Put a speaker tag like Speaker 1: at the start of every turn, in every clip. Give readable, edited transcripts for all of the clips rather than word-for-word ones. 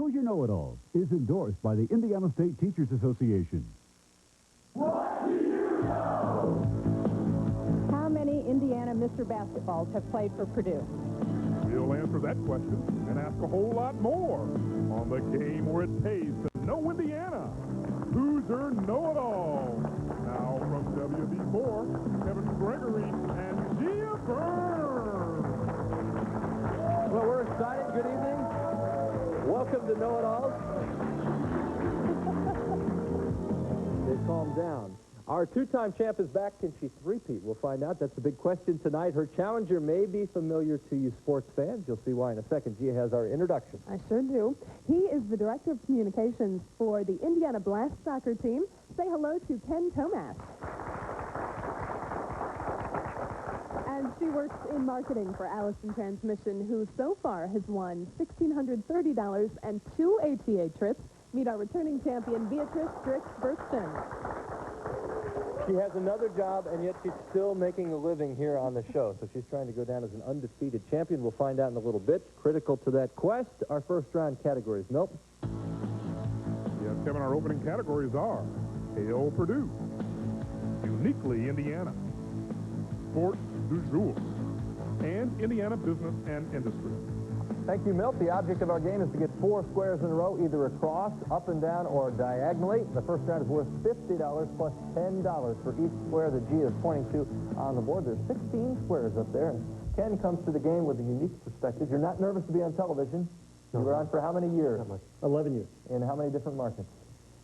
Speaker 1: Hoosier Know-It-Alls is endorsed by the Indiana State Teachers Association.
Speaker 2: What do you know?
Speaker 3: How many Indiana Mr. Basketballs have played for Purdue?
Speaker 4: We'll answer that question and ask a whole lot more on the game where it pays to know Indiana. Hoosier Know-It-Alls. Now from WB4, Kevin Gregory and Gia Byrne.
Speaker 5: Well, we're excited. Good evening. Welcome to Know-It-Alls. They calmed down. Our two-time champ is back. Can she three-peat? We'll find out. That's the big question tonight. Her challenger may be familiar to you sports fans. You'll see why in a second. Gia has our introduction.
Speaker 3: I sure do. He is the Director of Communications for the Indiana Blast soccer team. Say hello to Ken Tomas. And she works in marketing for Allison Transmission, who so far has won $1,630 and 2 ATA trips. Meet our returning champion, Beatrice Strix-Burston.
Speaker 5: She has another job, and yet she's still making a living here on the show. So she's trying to go down as an undefeated champion. We'll find out in a little bit. Critical to that quest, our first-round categories. Nope.
Speaker 4: Yes, Kevin, our opening categories are Hail Purdue, Uniquely Indiana, Sports du Jour, and Indiana Business and Industry.
Speaker 5: Thank you, Milt. The object of our game is to get 4 squares in a row, either across, up and down, or diagonally. The first round is worth $50 plus $10 for each square that Gia is pointing to on the board. There's 16 squares up there, and Ken comes to the game with a unique perspective. You're not nervous to be on television. You were on for how many years?
Speaker 6: 11 years.
Speaker 5: In how many different markets?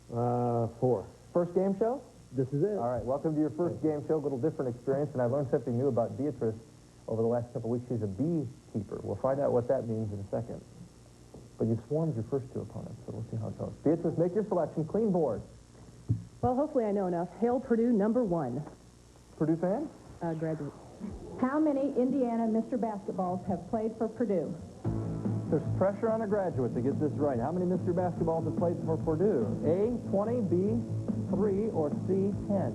Speaker 6: 4.
Speaker 5: First game show?
Speaker 6: This is it.
Speaker 5: All right, welcome to your first game show. A little different experience, and I learned something new about Beatrice over the last couple of weeks. She's a beekeeper. We'll find out what that means in a second. But you swarmed your first 2 opponents, so we'll see how it goes. Beatrice, make your selection. Clean board.
Speaker 3: Well, hopefully I know enough. Hail Purdue, number 1.
Speaker 5: Purdue fan?
Speaker 3: Graduate. How many Indiana Mr. Basketballs have played for Purdue?
Speaker 5: There's pressure on a graduate to get this right. How many Mr. Basketballs have played for Purdue? A, 20, B, 3, or C, 10?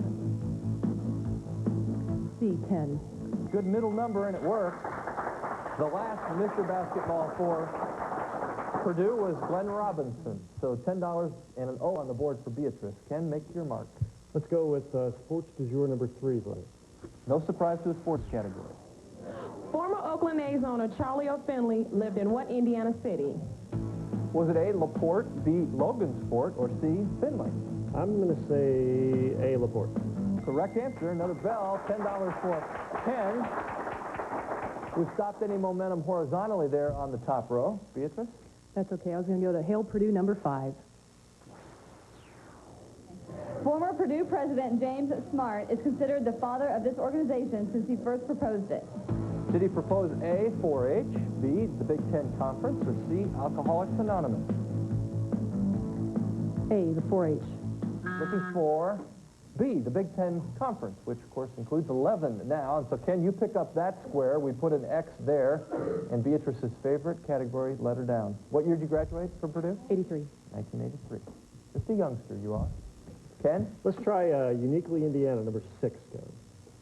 Speaker 3: C, 10.
Speaker 5: Good middle number, and it worked. The last Mr. Basketball for Purdue was Glenn Robinson. So $10 and an O on the board for Beatrice. Ken, make your mark.
Speaker 6: Let's go with sports du jour number 3, buddy.
Speaker 5: No surprise to the sports category.
Speaker 7: Former Oakland A's owner Charlie O. Finley lived in what Indiana city?
Speaker 5: Was it A, LaPorte, B, Logansport, or C, Finley?
Speaker 6: I'm going to say A, LaPorte.
Speaker 5: Correct answer. Another bell. $10 for Ken. We've stopped any momentum horizontally there on the top row. Beatrice?
Speaker 3: That's okay. I was going to go to Hail Purdue, number 5.
Speaker 8: Former Purdue president James Smart is considered the father of this organization since he first proposed it.
Speaker 5: Did he propose A, 4-H, B, the Big Ten Conference, or C, Alcoholics Anonymous?
Speaker 3: A, the 4-H.
Speaker 5: Looking for B, the Big Ten Conference, which, of course, includes 11 now. And so, Ken, you pick up that square. We put an X there. And Beatrice's favorite category, letter down. What year did you graduate from Purdue?
Speaker 3: 83.
Speaker 5: 1983. Just a youngster, you are. Ken?
Speaker 6: Let's try Uniquely Indiana number 6, Kevin.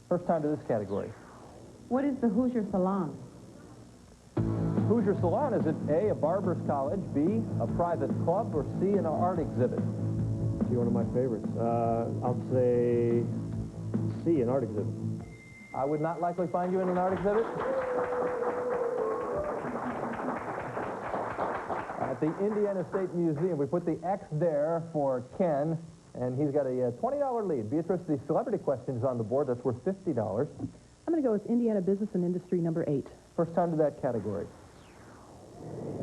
Speaker 5: First time to this category.
Speaker 7: What is the Hoosier Salon?
Speaker 5: Hoosier Salon, is it A, a barber's college, B, a private club, or C, an art exhibit?
Speaker 6: See, one of my favorites. I'll say C, an art exhibit.
Speaker 5: I would not likely find you in an art exhibit. At the Indiana State Museum, we put the X there for Ken, and he's got a $20 lead. Beatrice, the celebrity question is on the board. That's worth $50.
Speaker 3: I'm going to go with Indiana Business and Industry, number 8.
Speaker 5: First time to that category.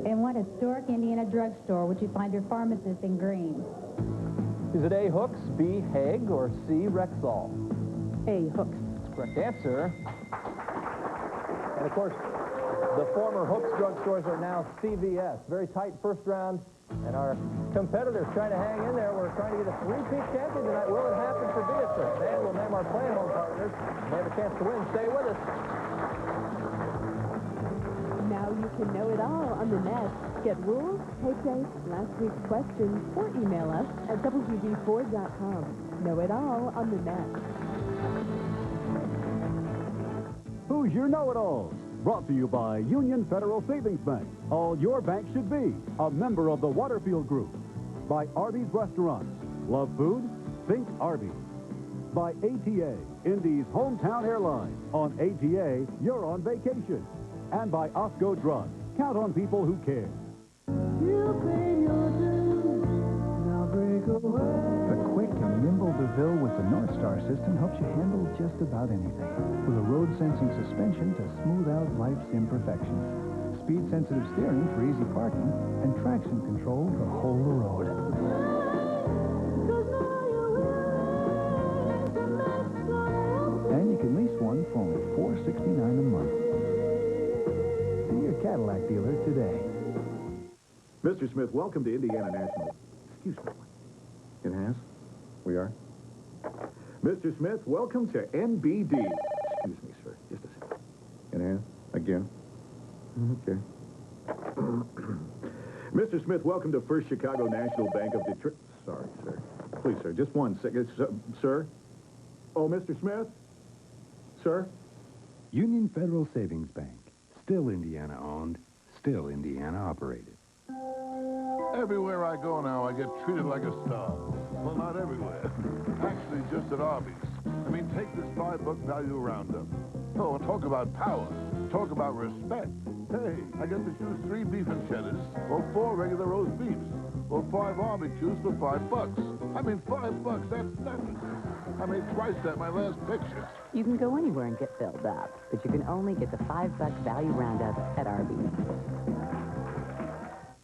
Speaker 8: In what historic Indiana drugstore would you find your pharmacist in green?
Speaker 5: Is it A, Hooks, B, Haig, or C, Rexall?
Speaker 3: A, Hooks.
Speaker 5: Correct answer. And, of course, the former Hooks drugstores are now CVS. Very tight first round. And our competitors trying to hang in there. We're trying to get a 3-peat champion tonight. Will it happen for Beatrice? And we'll name our playing home partners. They have a chance to win. Stay with us.
Speaker 3: Now you can know it all on the net. Get rules, tape dates, last week's questions, or email us at WB4.com. Know it all on the net.
Speaker 1: Hoosier Know-It-Alls Brought to you by Union Federal Savings Bank. All your bank should be a member of the Waterfield Group. By Arby's Restaurants. Love food? Think Arby's. By ATA, Indy's hometown airline. On ATA, you're on vacation. And by Osco Drug. Count on people who care.
Speaker 2: You pay your dues, now break away.
Speaker 9: The quick and nimble DeVille with the North Star system helps you handle just about anything. With a road-sensing suspension to smooth out life's imperfections. Speed-sensitive steering for easy parking, and traction control to hold the road. And you can lease one for only $469 a month. See your Cadillac dealer today.
Speaker 10: Mr. Smith, welcome to Indiana National. Excuse me. It has? We are? Mr. Smith, welcome to NBD. Excuse me, sir. Just a second. It has? Again? Okay. Mr. Smith, welcome to First Chicago National Bank of Detroit. Sorry, sir. Please, sir, just 1 second. Sir? Oh, Mr. Smith? Sir?
Speaker 11: Union Federal Savings Bank. Still Indiana owned, still Indiana operated.
Speaker 12: Everywhere I go now, I get treated like a star. Well, not everywhere. Actually, just at Arby's. I mean, take this $5 value roundup. Oh, and talk about power. Talk about respect. Hey, I get to choose 3 beef and cheddars, or 4 regular roast beefs, or 5 barbecues for $5. I mean, $5, that's nothing. I made twice that my last picture.
Speaker 13: You can go anywhere and get filled up, but you can only get the $5 value roundup at Arby's.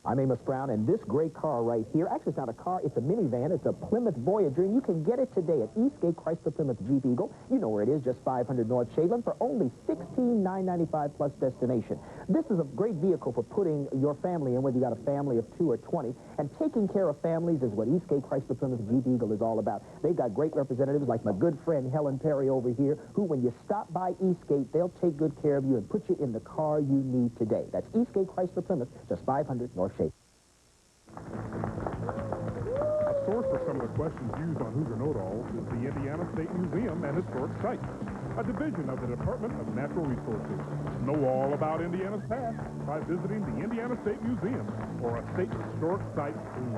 Speaker 14: I'm Amos Brown, and this great car right here, actually it's not a car, it's a minivan. It's a Plymouth Voyager, and you can get it today at Eastgate Chrysler Plymouth Jeep Eagle. You know where it is, just 500 North Shadeland for only $16,995 plus destination. This is a great vehicle for putting your family in, whether you got a family of 2 or 20. And taking care of families is what Eastgate Chrysler Plymouth Jeep Eagle is all about. They've got great representatives like my good friend Helen Perry over here, who when you stop by Eastgate, they'll take good care of you and put you in the car you need today. That's Eastgate Chrysler Plymouth, just 500 North Shadeland.
Speaker 4: A source for some of the questions used on Hoosier Know-It-Alls is the Indiana State Museum and Historic Sites, a division of the Department of Natural Resources. Know all about Indiana's past by visiting the Indiana State Museum or a state historic site soon.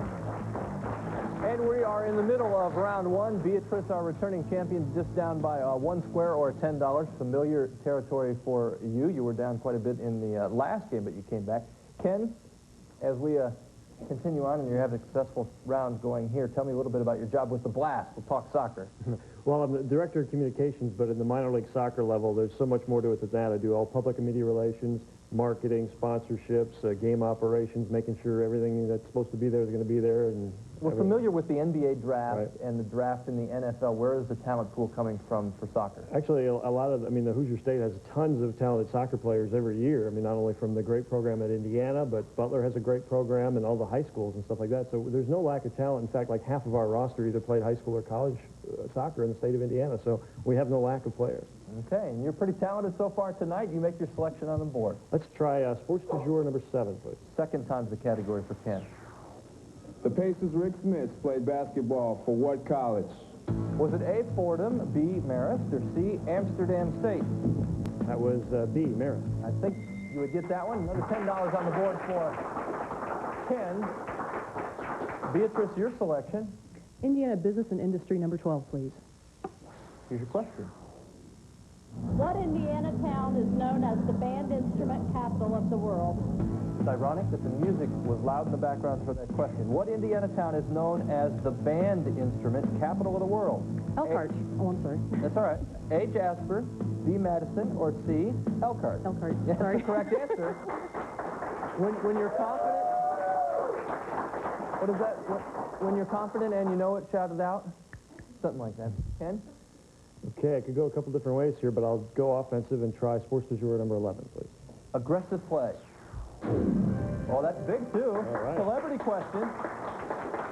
Speaker 5: And we are in the middle of round 1. Beatrice, our returning champion, just down by 1 square or $10. Familiar territory for you. You were down quite a bit in the last game, but you came back. Ken, as we continue on and you're having a successful round going here, tell me a little bit about your job with the Blast. We'll talk soccer.
Speaker 6: Well, I'm the director of communications, but in the minor league soccer level, there's so much more to it than that. I do all public and media relations, marketing, sponsorships, game operations, making sure everything that's supposed to be there is going to be there. And
Speaker 5: we're familiar with the NBA draft and the draft in the NFL. Where is the talent pool coming from for soccer?
Speaker 6: Actually, a lot of, the Hoosier State has tons of talented soccer players every year. Not only from the great program at Indiana, but Butler has a great program and all the high schools and stuff like that. So there's no lack of talent. In fact, like half of our roster either played high school or college soccer in the state of Indiana. So we have no lack of players.
Speaker 5: Okay, and you're pretty talented so far tonight. You make your selection on the board.
Speaker 6: Let's try sports du jour number 7, please.
Speaker 5: Second time's the category for Ken.
Speaker 15: The Pacers' Rick Smith played basketball for what college?
Speaker 5: Was it A, Fordham, B, Marist, or C, Amsterdam State?
Speaker 6: That was B, Marist.
Speaker 5: I think you would get that one. Another $10 on the board for Ken. Beatrice, your selection.
Speaker 3: Indiana Business and Industry number 12, please.
Speaker 5: Here's your question.
Speaker 16: What Indiana town is known as the band instrument capital of the world?
Speaker 5: It's ironic that the music was loud in the background for that question. What Indiana town is known as the band instrument capital of the world?
Speaker 3: Elkhart. Oh, I'm sorry.
Speaker 5: That's all right. A, Jasper, B, Madison, or C, Elkhart?
Speaker 3: Elkhart.
Speaker 5: Yes,
Speaker 3: sorry.
Speaker 5: That's the correct answer. When you're confident, what is that? When you're confident and you know it, shout it out? Something like that. Ken?
Speaker 6: Okay, I could go a couple different ways here, but I'll go offensive and try sports du jour number 11, please.
Speaker 5: Aggressive play. Oh, that's big, too.
Speaker 6: All right.
Speaker 5: Celebrity question.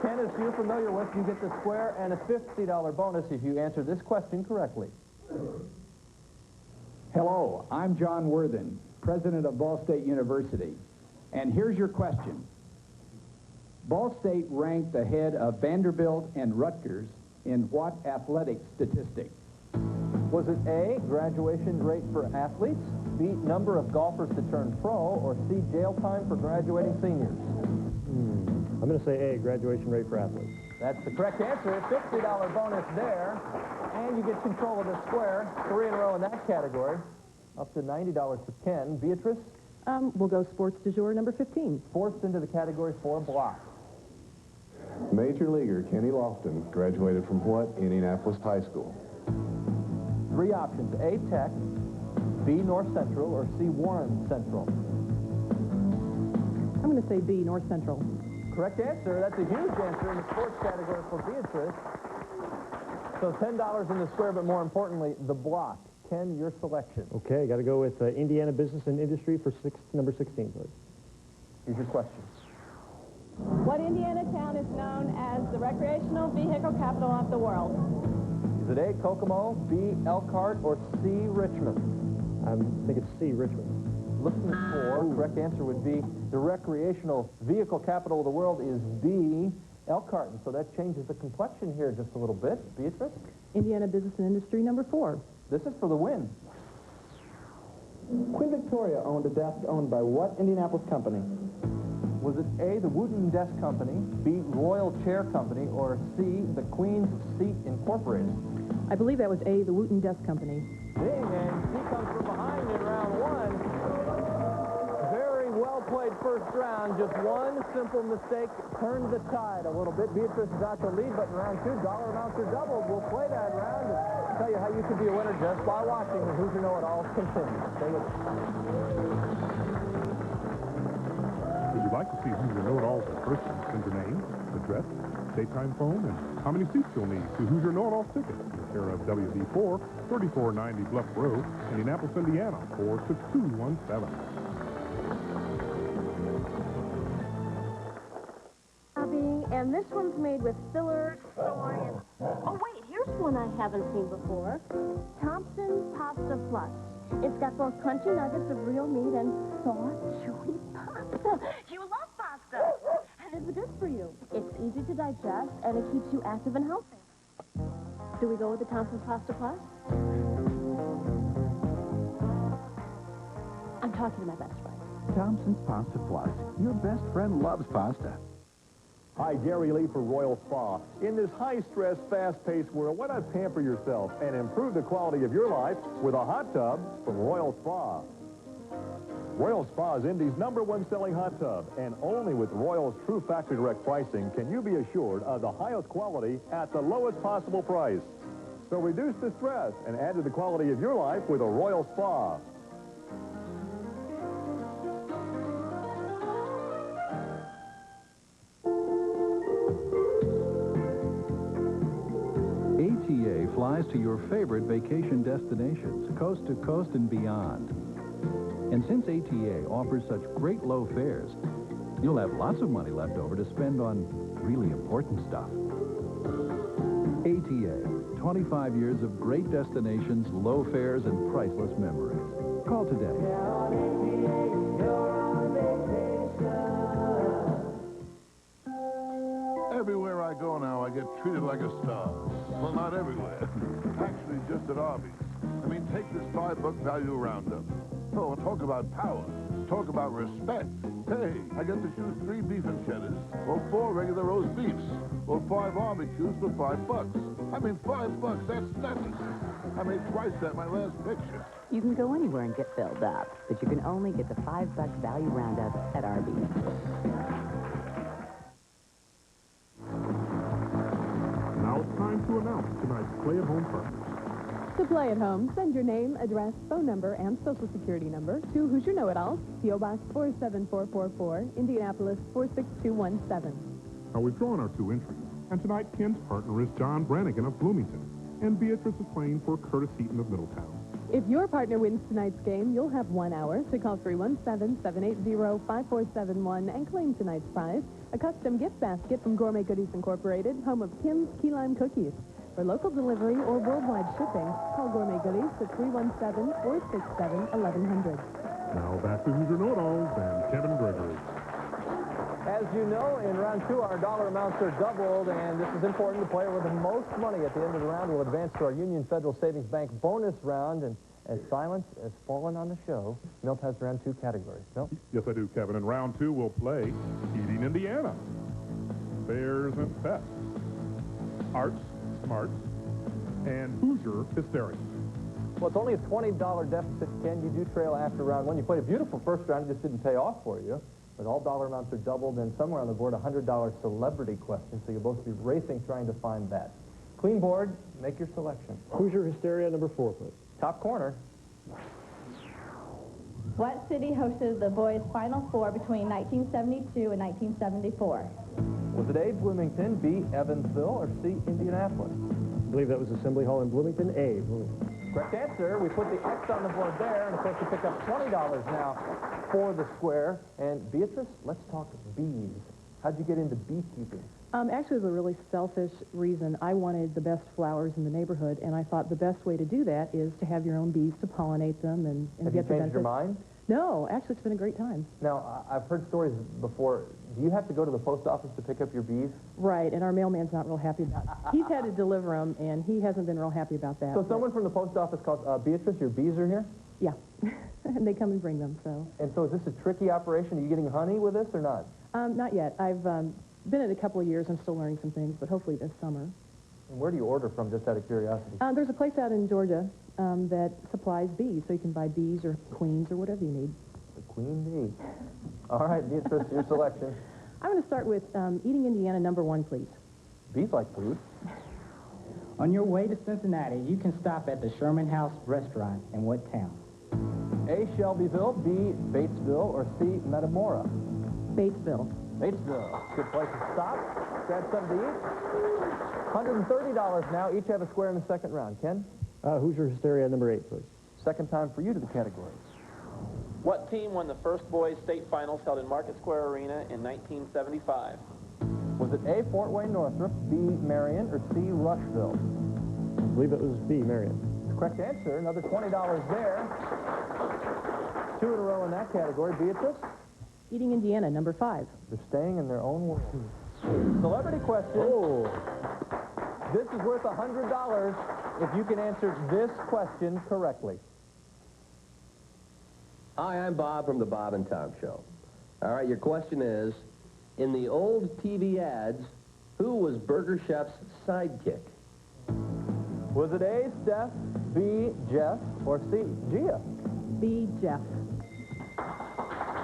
Speaker 5: Ken, if you're familiar with, you get the square and a $50 bonus if you answer this question correctly.
Speaker 17: Hello, I'm John Worthen, president of Ball State University. And here's your question. Ball State ranked ahead of Vanderbilt and Rutgers in what athletic statistic?
Speaker 5: Was it A, graduation rate for athletes, B, number of golfers to turn pro, or C, jail time for graduating seniors?
Speaker 6: I'm going to say A, graduation rate for athletes.
Speaker 5: That's the correct answer. $50 bonus there. And you get control of the square. 3 in a row in that category. Up to $90 for Ken. Beatrice?
Speaker 3: We'll go sports du jour number 15.
Speaker 5: Forced into the category for block.
Speaker 18: Major leaguer Kenny Lofton graduated from what Indianapolis High School?
Speaker 5: 3 options. A, Tech, B, North Central, or C, Warren Central.
Speaker 3: I'm going to say B, North Central.
Speaker 5: Correct answer. That's a huge answer in the sports category for Beatrice. So $10 in the square, but more importantly, the block. Ken, your selection.
Speaker 6: Okay, got to go with Indiana Business and Industry for number 16, please.
Speaker 5: Here's your question.
Speaker 16: What Indiana town is known as the recreational vehicle capital of the world?
Speaker 5: Is it A, Kokomo, B, Elkhart, or C, Richmond?
Speaker 6: I think it's C, Richmond.
Speaker 5: Looking for, correct answer would be the recreational vehicle capital of the world is B, Elkhart. And so that changes the complexion here just a little bit. Beatrice?
Speaker 3: Indiana Business and Industry number 4.
Speaker 5: This is for the win.
Speaker 14: Queen Victoria owned a desk owned by what Indianapolis company?
Speaker 5: Was it A, the Wooten Desk Company, B, Royal Chair Company, or C, the Queen's Seat Incorporated?
Speaker 3: I believe that was A, the Wooten Desk Company.
Speaker 5: Ding, and she comes from behind in round 1. Very well played first round. Just one simple mistake turned the tide a little bit. Beatrice is out to lead, but in round 2, dollar amounts are doubled. We'll play that round and tell you how you could be a winner just by watching the Hoosier Know-It-Alls continue. Stay with us.
Speaker 4: Would you like to see Hoosier Know-It-Alls in person? Send your name, address, daytime phone, and how many seats you'll need to Hoosier Know-It-Alls tickets in the care of WD4, 3490 Bluff Road, Indianapolis, Indiana, 46217.
Speaker 19: And this one's made with filler, soy, and... Oh, wait, here's one I haven't seen before. Thompson's Pasta Plus. It's got both crunchy nuggets of real meat and soft, chewy pasta. You love pasta. And it's good for you. It's easy to digest, and it keeps you active and healthy. Do we go with the Thompson's Pasta Plus? I'm talking to my best friend.
Speaker 11: Thompson's Pasta Plus. Your best friend loves pasta.
Speaker 20: Hi, Gary Lee for Royal Spa. In this high-stress, fast-paced world, why not pamper yourself and improve the quality of your life with a hot tub from Royal Spa? Royal Spa is Indy's #1 selling hot tub, and only with Royal's true factory direct pricing can you be assured of the highest quality at the lowest possible price. So reduce the stress and add to the quality of your life with a Royal Spa.
Speaker 9: ATA flies to your favorite vacation destinations, coast to coast and beyond. And since ATA offers such great low fares, you'll have lots of money left over to spend on really important stuff. ATA, 25 years of great destinations, low fares, and priceless memories. Call today.
Speaker 12: Everywhere I go now, I get treated like a star. Well, not everywhere. Actually, just at Arby's. I mean, take this $5 value roundup. Oh, talk about power. Talk about respect. Hey, I get to choose 3 beef and cheddars, or 4 regular roast beefs, or 5 barbecues for $5. I mean, $5, that's nothing. I made twice that my last picture.
Speaker 13: You can go anywhere and get filled up, but you can only get the $5 value roundup at Arby's.
Speaker 4: Now it's time to announce tonight's play-at-home partners.
Speaker 3: To play at home, send your name, address, phone number, and social security number to Hoosier Know-It-Alls, P.O. Box 47444, Indianapolis 46217.
Speaker 4: Now we've drawn our 2 entries, and tonight Ken's partner is John Brannigan of Bloomington, and Beatrice is playing for Curtis Eaton of Middletown.
Speaker 3: If your partner wins tonight's game, you'll have 1 hour to call 317-780-5471 and claim tonight's prize, a custom gift basket from Gourmet Goodies Incorporated, home of Kim's Key Lime Cookies. For local delivery or worldwide shipping, call Gourmet Goodies at 317-467-1100.
Speaker 4: Now back to Hoosier Know-It-Alls and Kevin Gregory.
Speaker 5: As you know, in round 2, our dollar amounts are doubled, and this is important. The player with the most money at the end of the round will advance to our Union Federal Savings Bank bonus round. And As silence has fallen on the show, Milt has round 2 categories. Milt?
Speaker 4: Yes, I do, Kevin. In round 2, we'll play Eating Indiana, Fairs and Pets, Arts, Smarts, and Hoosier Hysteria.
Speaker 5: Well, it's only a $20 deficit, Ken. You do trail after round 1. You played a beautiful first round. It just didn't pay off for you. But all dollar amounts are doubled, and somewhere on the board, a $100 celebrity question. So you'll both be racing trying to find that. Clean board, make your selection.
Speaker 6: Hoosier Hysteria, number 4, please.
Speaker 5: Top corner.
Speaker 8: What city hosted the boys' Final Four between 1972 and 1974?
Speaker 5: Was it A, Bloomington, B, Evansville, or C, Indianapolis?
Speaker 6: I believe that was Assembly Hall in Bloomington. A, Bloomington.
Speaker 5: Correct answer. We put the X on the board there, and of course you pick up $20 now for the square. And Beatrice, let's talk bees. How'd you get into beekeeping?
Speaker 21: Actually, it was a really selfish reason. I wanted the best flowers in the neighborhood, and I thought the best way to do that is to have your own bees to pollinate them and
Speaker 5: Have
Speaker 21: get
Speaker 5: you
Speaker 21: the
Speaker 5: changed your mind?
Speaker 21: No, actually, it's been a great time.
Speaker 5: Now, I've heard stories before. Do you have to go to the post office to pick up your bees?
Speaker 21: Right, and our mailman's not real happy about it. He's had to deliver them, and he hasn't been real happy about that.
Speaker 5: So someone from the post office called Beatrice, your bees are here?
Speaker 21: Yeah, and they come and bring them, so.
Speaker 5: And so is this a tricky operation? Are you getting honey with this or not?
Speaker 21: Not yet. I've been in a couple of years. I'm still learning some things, but hopefully this summer.
Speaker 5: And where do you order from, just out of curiosity?
Speaker 21: There's a place out in Georgia that supplies bees, so you can buy bees or queens or whatever you need.
Speaker 5: The queen bee. All right, Beatrice, your selection.
Speaker 21: I'm going to start with Eating Indiana, number 1, please.
Speaker 5: Bees like food.
Speaker 22: On your way to Cincinnati, you can stop at the Sherman House Restaurant in what town?
Speaker 5: A, Shelbyville, B, Batesville, or C, Metamora?
Speaker 21: Batesville.
Speaker 5: Batesville. Good place to stop. Grab something to eat. $130 now. Each have a square in the second round. Ken?
Speaker 6: Hoosier Hysteria, number 8, please.
Speaker 5: Second time for you to the category.
Speaker 23: What team won the first boys' state finals held in Market Square Arena in 1975?
Speaker 5: Was it A, Fort Wayne Northrop, B, Marion, or C, Rushville?
Speaker 6: I believe it was B, Marion.
Speaker 5: Correct answer. Another $20 there. 2 in a row in that category. Beatrice?
Speaker 21: Eating Indiana, number 5.
Speaker 5: They're staying in their own world. Celebrity question.
Speaker 6: Oh.
Speaker 5: This is worth $100 if you can answer this question correctly.
Speaker 24: Hi, I'm Bob from the Bob and Tom Show. All right, your question is, in the old TV ads, who was Burger Chef's sidekick?
Speaker 5: Was it A, Steph, B, Jeff, or C, Gia?
Speaker 21: B, Jeff.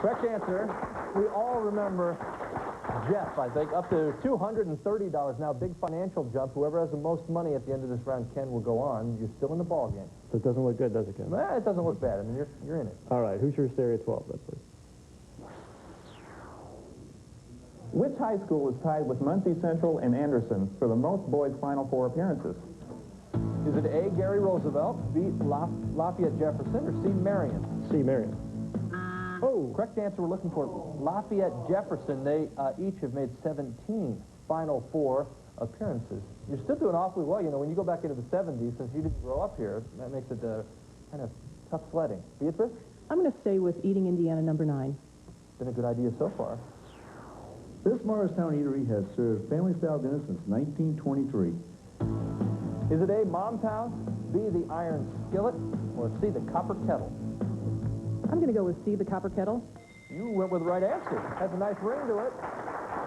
Speaker 5: Correct answer. We all remember Jeff, I think. Up to $230 now. Big financial jump. Whoever has the most money at the end of this round, Ken, will go on. You're still in the ball game.
Speaker 6: So it doesn't look good, does it, Ken?
Speaker 5: It doesn't look bad. I mean, you're in it.
Speaker 6: All right, Hoosier Hysteria, 12, then, please.
Speaker 25: Which high school is tied with Muncie Central and Anderson for the most boys' Final Four appearances?
Speaker 5: Is it A, Gary Roosevelt, B, Lafayette Jefferson, or C, Marion?
Speaker 6: C, Marion.
Speaker 5: Oh, correct answer. We're looking for Lafayette Jefferson. They each have made 17 Final Four appearances. You're still doing awfully well. You know, when you go back into the 70s, since you didn't grow up here, that makes it kind of tough sledding. Beatrice?
Speaker 21: I'm going to stay with Eating Indiana, number 9.
Speaker 5: Been a good idea so far.
Speaker 26: This Morristown eatery has served family-style dinners since 1923.
Speaker 5: Is it A, Mom's House, B, the Iron Skillet, or C, the Copper Kettle?
Speaker 21: I'm going to go with C, the Copper Kettle.
Speaker 5: You went with the right answer. Has a nice ring to it.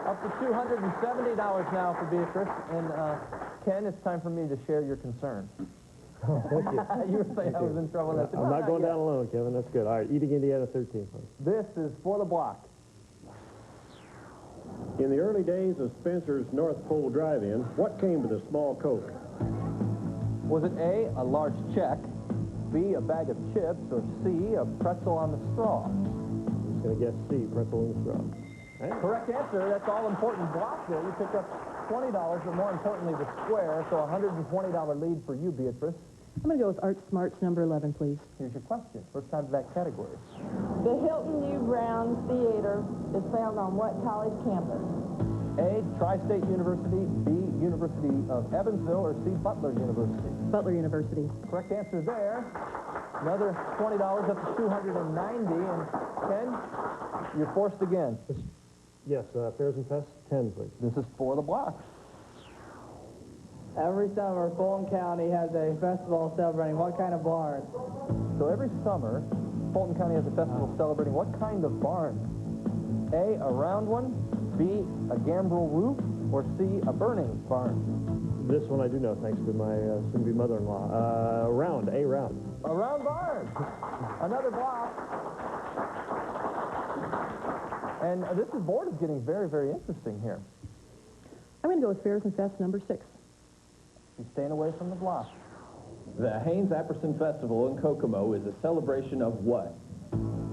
Speaker 5: Up to $270 now for Beatrice. And Ken, it's time for me to share your concern.
Speaker 6: Oh, thank you.
Speaker 5: You were saying I was in trouble.
Speaker 6: I'm not going down alone, Kevin. That's good. All right, Eating Indiana, 13, please.
Speaker 5: This is for the block.
Speaker 27: In the early days of Spencer's North Pole Drive-In, what came with a small Coke?
Speaker 5: Was it A, a large check, B, a bag of chips, or C, a pretzel on the straw?
Speaker 6: I'm just going to guess C, pretzel on the straw.
Speaker 5: Right. Correct answer. That's all-important block there. You picked up $20, but more importantly, the square, so a $120 lead for you, Beatrice.
Speaker 21: I'm going to go with Art Smarts, number 11, please.
Speaker 5: Here's your question. First time to that category.
Speaker 16: The Hilton New Brown Theater is found on what college campus?
Speaker 5: A, Tri-State University, B, University of Evansville, or C, Butler University?
Speaker 21: Butler University.
Speaker 5: Correct answer there. Another $20 up to $290, and Ken, you're forced again.
Speaker 6: Yes, Fairs and Pests, 10, please.
Speaker 5: This is for the block.
Speaker 1: Every summer, Fulton County has a festival celebrating what kind of barn?
Speaker 5: So every summer, Fulton County has a festival celebrating what kind of barn? A, a round one, B, a gambrel roof, or C, a burning barn?
Speaker 6: This one I do know, thanks to my soon-to-be mother-in-law. Round, A round.
Speaker 5: A round barn. Another block. And this board is getting very, very interesting here.
Speaker 21: I'm going to go with Fairs and Fest number 6.
Speaker 5: She's staying away from the block.
Speaker 24: The Haynes-Apperson Festival in Kokomo is a celebration of what?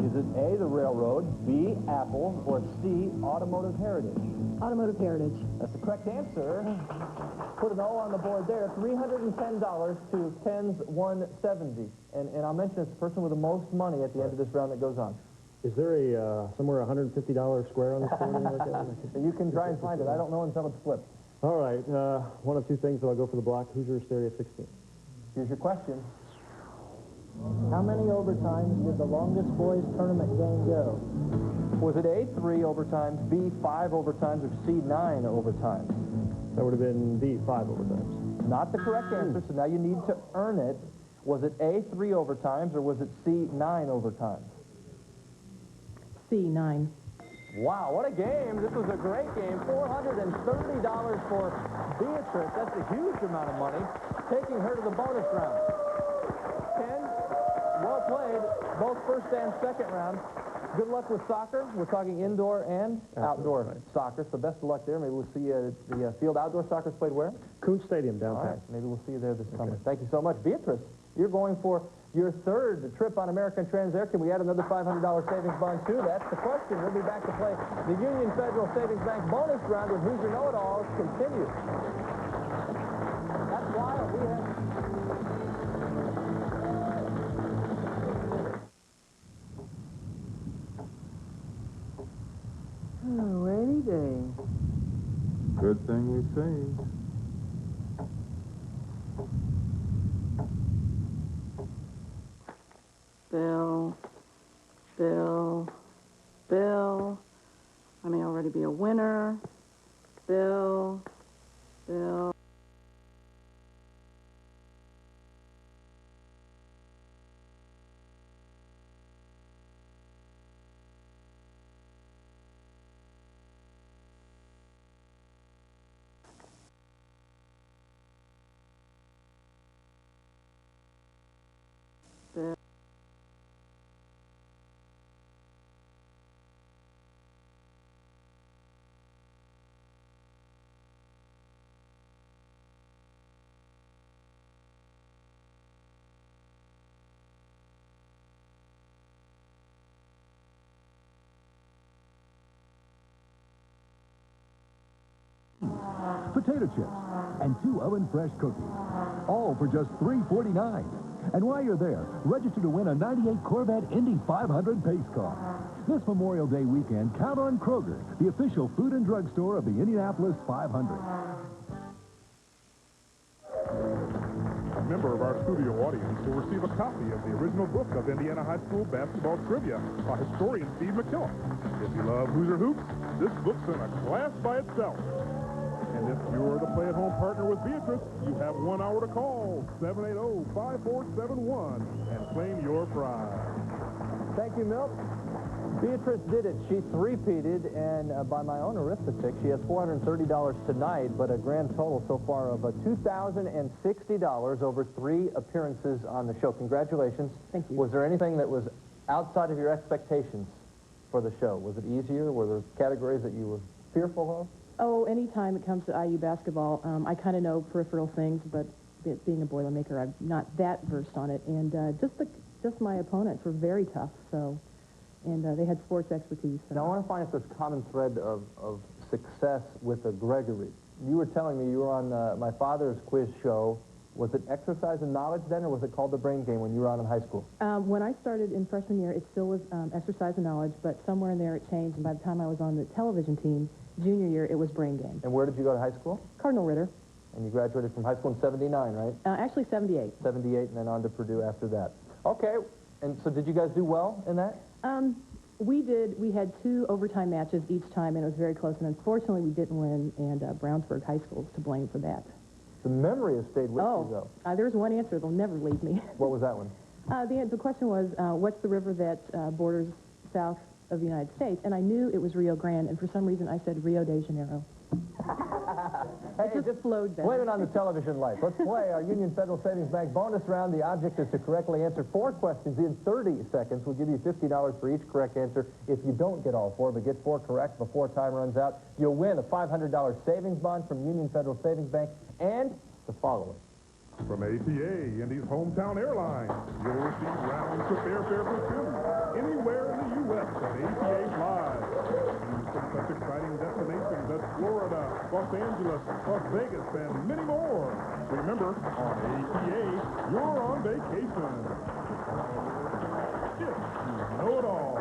Speaker 5: Is it A, the railroad, B, Apple, or C, automotive heritage?
Speaker 21: Automotive heritage.
Speaker 5: That's the correct answer. Put an O on the board there. $310 to Ken's 170. And I'll mention it's the person with the most money at the end of this round that goes on.
Speaker 6: Is there somewhere $150 square on this board?
Speaker 5: You can try and find it. I don't know until it's flipped.
Speaker 6: All right, one of two things, so I'll go for the block. Hoosier Stereo 16.
Speaker 5: Here's your question.
Speaker 1: How many overtimes did the longest boys tournament game go?
Speaker 5: Was it A, 3 overtimes, B, 5 overtimes, or C, 9 overtimes?
Speaker 6: That would have been B, 5 overtimes.
Speaker 5: Not the correct answer, so now you need to earn it. Was it A, 3 overtimes, or was it C, 9 overtimes?
Speaker 21: C, 9.
Speaker 5: Wow, what a game. This was a great game. $430 for Beatrice. That's a huge amount of money, taking her to the bonus round. Ken, well played, both first and second round. Good luck with soccer. We're talking indoor and outdoor soccer, so best of luck there. Maybe we'll see the field outdoor soccer is played where?
Speaker 6: Coons Stadium downtown.
Speaker 5: All right, maybe we'll see you there this summer. Thank you so much. Beatrice, you're going for your third trip on American Transair. Can we add another $500 savings bond, too? That's the question. We'll be back to play the Union Federal Savings Bank bonus round with Hoosier Know-It-Alls continues. That's wild. We have...
Speaker 1: Rainy day.
Speaker 12: Good thing we saved.
Speaker 2: Bill, Bill, Bill. I may already be a winner. Bill, Bill. Bill.
Speaker 11: Potato chips, and 2 oven-fresh cookies, all for just $3.49. And while you're there, register to win a '98 Corvette Indy 500 pace car. This Memorial Day weekend, count on Kroger, the official food and drug store of the Indianapolis 500.
Speaker 4: A member of our studio audience will receive a copy of the original book of Indiana High School basketball trivia by historian Steve McKillop. If you love Hoosier hoops, this book's in a class by itself. And if you're the play-at-home partner with Beatrice, you have 1 hour to call 780-5471 and claim your prize.
Speaker 5: Thank you, Milt. Beatrice did it. She three-peated, and by my own arithmetic, she has $430 tonight, but a grand total so far of $2,060 over 3 appearances on the show. Congratulations.
Speaker 21: Thank you.
Speaker 5: Was there anything that was outside of your expectations for the show? Was it easier? Were there categories that you were fearful of?
Speaker 21: Oh, anytime it comes to IU basketball, I kind of know peripheral things, but being a Boilermaker, I'm not that versed on it. And just my opponents were very tough, so, and they had sports expertise. So.
Speaker 5: Now, I want to find if there's a common thread of success with a Gregory. You were telling me you were on my father's quiz show. Was it Exercise and Knowledge then, or was it called The Brain Game when you were on in high school?
Speaker 21: When I started in freshman year, it still was Exercise and Knowledge, but somewhere in there it changed, and by the time I was on the television team, junior year, it was Brain Game.
Speaker 5: And where did you go to high school?
Speaker 21: Cardinal Ritter.
Speaker 5: And you graduated from high school in 79, right?
Speaker 21: Actually, 78.
Speaker 5: 78, and then on to Purdue after that. Okay, and so did you guys do well in that?
Speaker 21: We did. We had 2 overtime matches each time, and it was very close, and unfortunately, we didn't win, and Brownsburg High School is to blame for that.
Speaker 5: The memory has stayed with you, though.
Speaker 21: There's one answer that'll never leave me.
Speaker 5: What was that one?
Speaker 21: The question was, what's the river that borders south of the United States? And I knew it was Rio Grande, and for some reason I said Rio de Janeiro.
Speaker 5: Hey,
Speaker 21: just flowed better.
Speaker 5: Blame it on the television lights. Let's play our Union Federal Savings Bank bonus round. The object is to correctly answer 4 questions in 30 seconds. We'll give you $50 for each correct answer. If you don't get all 4, but get 4 correct before time runs out, you'll win a $500 savings bond from Union Federal Savings Bank and the following.
Speaker 4: From ATA, Indy's hometown airline, you'll receive round-trip airfare for 2 anywhere in the U.S. that ATA flies. Choose from such exciting destinations as Florida, Los Angeles, Las Vegas, and many more. Remember, on ATA, you're on vacation. It's Know-It-All.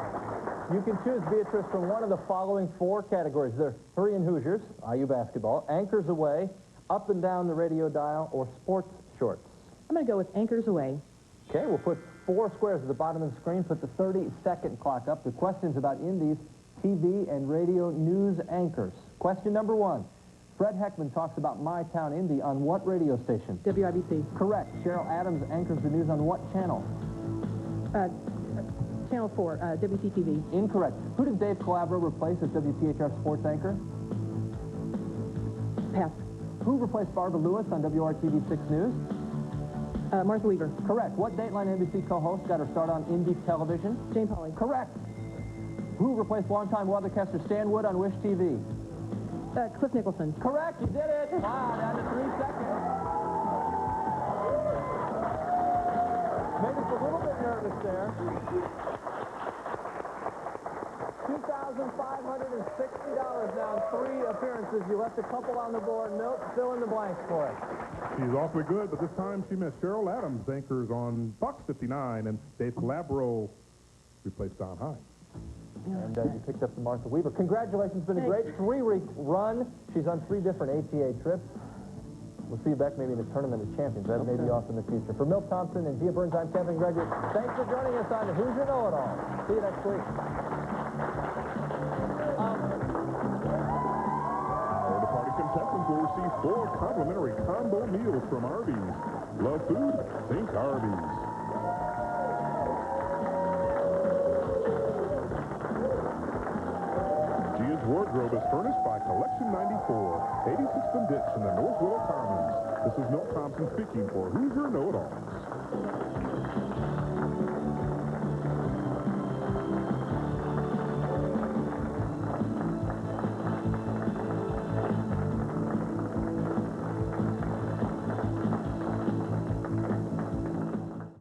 Speaker 5: You can choose, Beatrice, from one of the following 4 categories. There are 3 in Hoosiers, IU basketball, Anchors Away, Up and Down the Radio Dial, or Sports Shorts.
Speaker 21: I'm going to go with Anchors Away.
Speaker 5: Okay, we'll put 4 squares at the bottom of the screen. Put the 30-second clock up. The questions about Indy's TV and radio news anchors. Question number 1. Fred Heckman talks about My Town Indy on what radio station?
Speaker 21: WIBC.
Speaker 5: Correct. Cheryl Adams anchors the news on what channel?
Speaker 21: Channel 4, WCTV.
Speaker 5: Incorrect. Who did Dave Calabro replace as WTHR sports anchor?
Speaker 21: Pass.
Speaker 5: Who replaced Barbara Lewis on WRTV 6 News?
Speaker 21: Martha Weaver.
Speaker 5: Correct. What Dateline NBC co-host got her start on Indy television?
Speaker 21: Jane Pauley.
Speaker 5: Correct. Who replaced longtime weathercaster Stan Wood on Wish TV?
Speaker 21: Cliff Nicholson.
Speaker 5: Correct. You did it. Wow, down to 3 seconds. Made us a little bit nervous there. $2,560 now in 3 appearances. You left a couple on the board. Nope, fill in the blanks for it.
Speaker 4: She's awfully good, but this time she missed. Cheryl Adams anchors on Fox 59, and Dave Calabro replaced Don Hine.
Speaker 5: And you picked up the Martha Weaver. Congratulations, it's been a great 3-week run. She's on 3 different ATA trips. We'll see you back maybe in the Tournament of Champions. That may be off in the future. For Milt Thompson and Gia Burns, I'm Kevin Gregory. Thanks for joining us on the Hoosier Know-It-All. See you next week.
Speaker 4: The party contestants will receive 4 complimentary combo meals from Arby's. Love food? Think Arby's. Gia's wardrobe is furnished by Collection 94, 86th and Ditch in the North Willow Commons. This is Milt Thompson speaking for Hoosier Know-It-Alls.